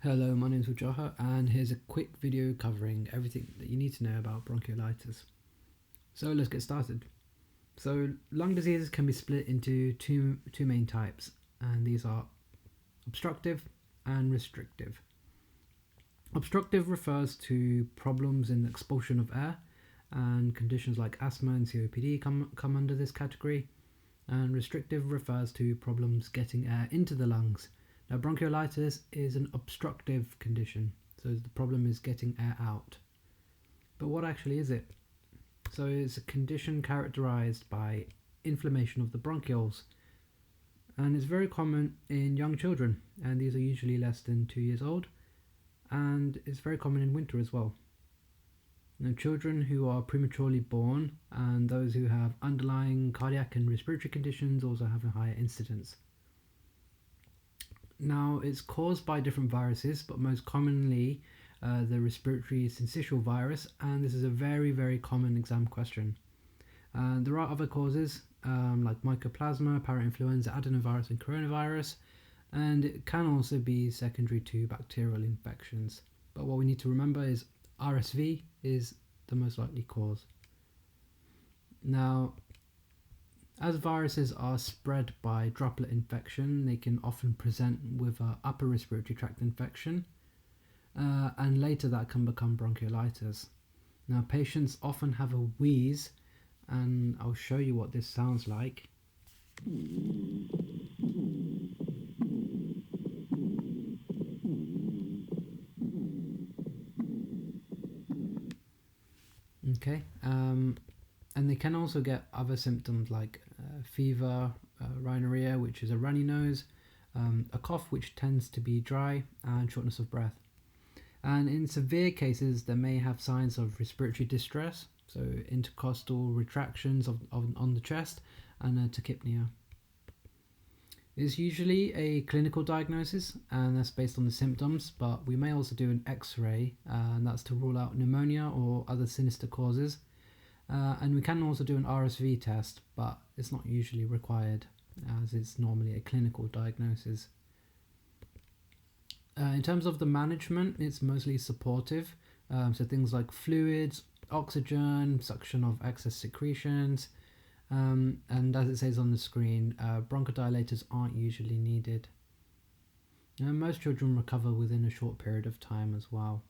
Hello, my name is Wajaha, and here's a quick video covering everything that you need to know about bronchiolitis. So let's get started. So lung diseases can be split into two main types, and these are obstructive and restrictive. Obstructive refers to problems in the expulsion of air, and conditions like asthma and COPD come under this category. And restrictive refers to problems getting air into the lungs. Now, bronchiolitis is an obstructive condition, so the problem is getting air out. But what actually is it? So it's a condition characterized by inflammation of the bronchioles, and it's very common in young children, and these are usually less than 2 years old, and it's very common in winter as well. Now, children who are prematurely born and those who have underlying cardiac and respiratory conditions also have a higher incidence. Now, it's caused by different viruses, but most commonly the respiratory syncytial virus, and this is a very common exam question. There are other causes like mycoplasma, parainfluenza, adenovirus, and coronavirus, and it can also be secondary to bacterial infections. But what we need to remember is RSV is the most likely cause. Now, as viruses are spread by droplet infection, they can often present with an upper respiratory tract infection, and later that can become bronchiolitis. Now, patients often have a wheeze, and I'll show you what this sounds like. Okay, and they can also get other symptoms like fever, rhinorrhea, which is a runny nose, a cough which tends to be dry, and shortness of breath. And in severe cases, they may have signs of respiratory distress, so intercostal retractions on the chest, and tachypnea. It's usually a clinical diagnosis, and that's based on the symptoms, but we may also do an X-ray, and that's to rule out pneumonia or other sinister causes. And we can also do an RSV test, but it's not usually required, as it's normally a clinical diagnosis. In terms of the management, it's mostly supportive, so things like fluids, oxygen, suction of excess secretions, and as it says on the screen, bronchodilators aren't usually needed. Most children recover within a short period of time as well.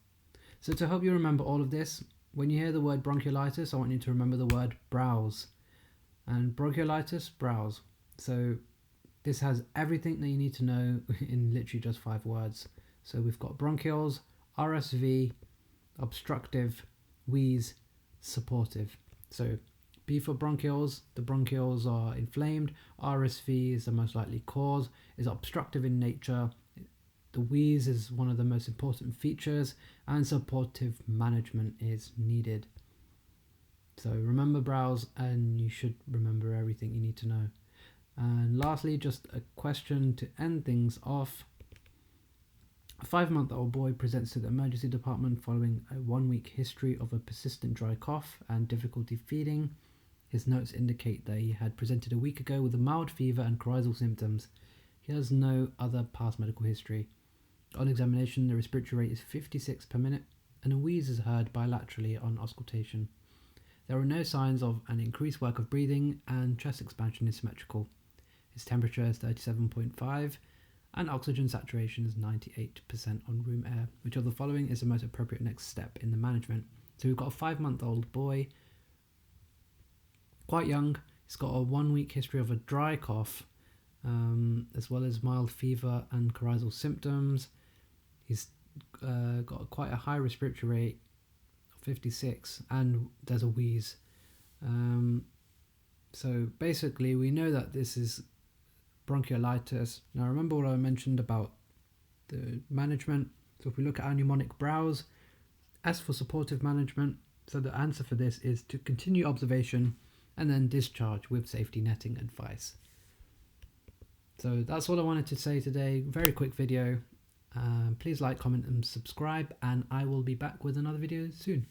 So to help you remember all of this, when you hear the word bronchiolitis, I want you to remember the word browse. And bronchiolitis, browse. So this has everything that you need to know in literally just 5 words. So we've got bronchioles, RSV, obstructive, wheeze, supportive. So B for bronchioles, the bronchioles are inflamed, RSV is the most likely cause, is obstructive in nature, the wheeze is one of the most important features, and supportive management is needed. So remember browse, and you should remember everything you need to know. And lastly, just a question to end things off. A 5-month-old boy presents to the emergency department following a 1-week history of a persistent dry cough and difficulty feeding. His notes indicate that he had presented a week ago with a mild fever and coryzal symptoms. He has no other past medical history. On examination, the respiratory rate is 56 per minute, and a wheeze is heard bilaterally on auscultation. There are no signs of an increased work of breathing, and chest expansion is symmetrical. His temperature is 37.5, and oxygen saturation is 98% on room air. Which of the following is the most appropriate next step in the management? So we've got a 5-month-old boy, quite young. He's got a 1-week history of a dry cough, as well as mild fever and coryzal symptoms. He's got quite a high respiratory rate of 56, and there's a wheeze. So basically, we know that this is bronchiolitis. Now remember what I mentioned about the management. So if we look at our mnemonic browse, S for supportive management. So the answer for this is to continue observation and then discharge with safety netting advice. So that's all I wanted to say today. Very quick video. Please like, comment and subscribe, and I will be back with another video soon.